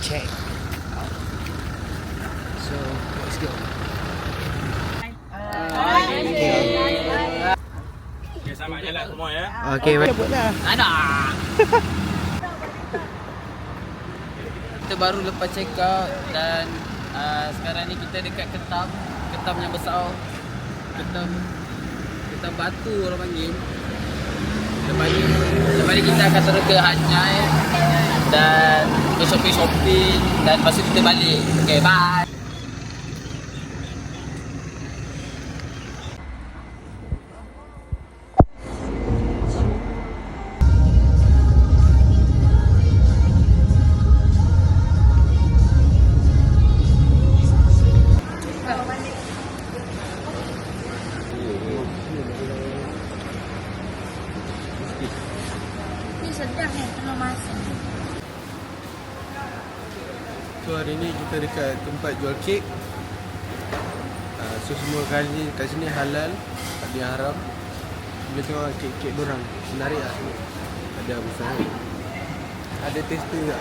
check out. So let's go. Okay, sama jalan semua ya. Okay, buatlah. Ada. Kita baru lepas check out dan sekarang ni kita dekat Ketam yang besar. Ketam Batu orang panggil. Lepas ni kita akan terus ke Hanyai dan ke shopping dan lepas tu kita balik. Okay, bye. So hari ni kita dekat tempat jual kek. So semua kali kat sini halal, tak ada yang haram. Boleh tengok kek-kek dorang, menarik lah semua. Ada besar, ada taster juga.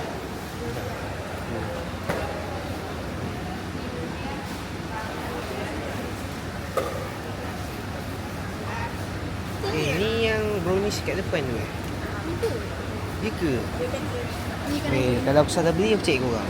Ni yang brownies kat depan tu dia ke? Kalau aku salah beli, aku cek korang.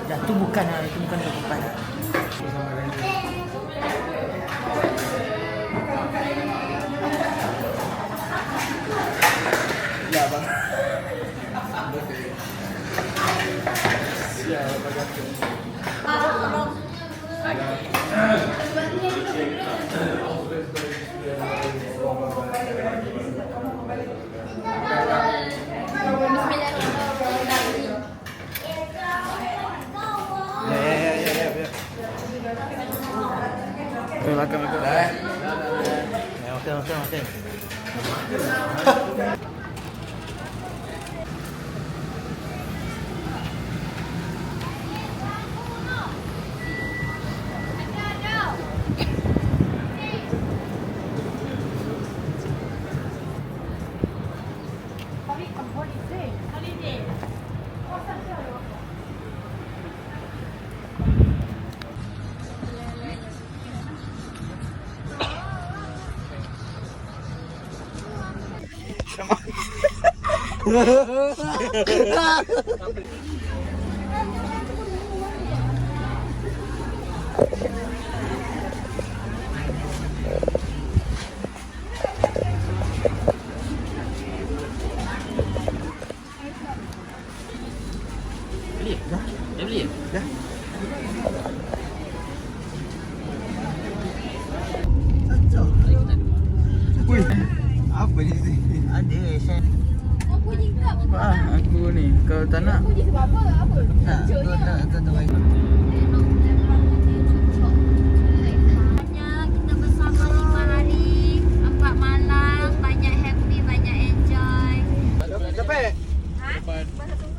Dah tu bukan tempat. Ya bang. Ya bang. Makan. Makan. Beli? Dah. Wih, apa ni sini? Ada saya. Aku ni, kau tak nak? Tak, tak tahu. Kita bersama 5 hari, 4 malam, banyak happy, banyak enjoy. Sampai?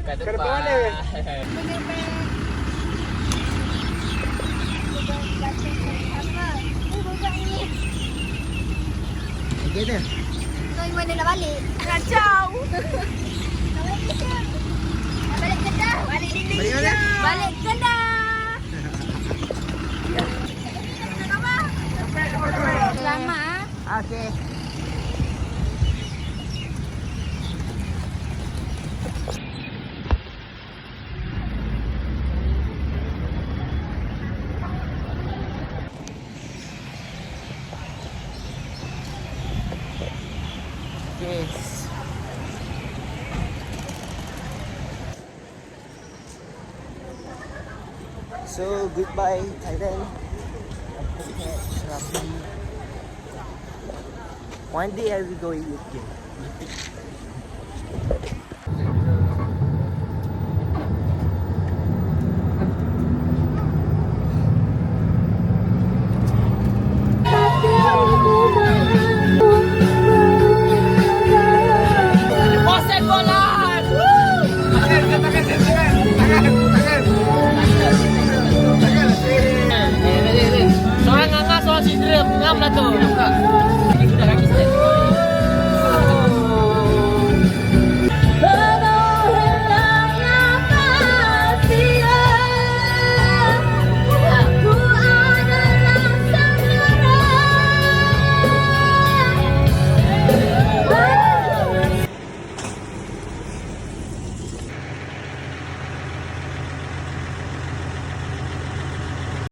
Kat Ke depan mana? Okey dah. Kau mana nak balik? Kacau. Balik Kedah. Balik dinding. Balik mana? Balik Kedah. Selamat. Okey. Yes. So goodbye Thailand. Rapi. One day I will go UK. Seorang nganga, seorang cedera. Ngam lah tu.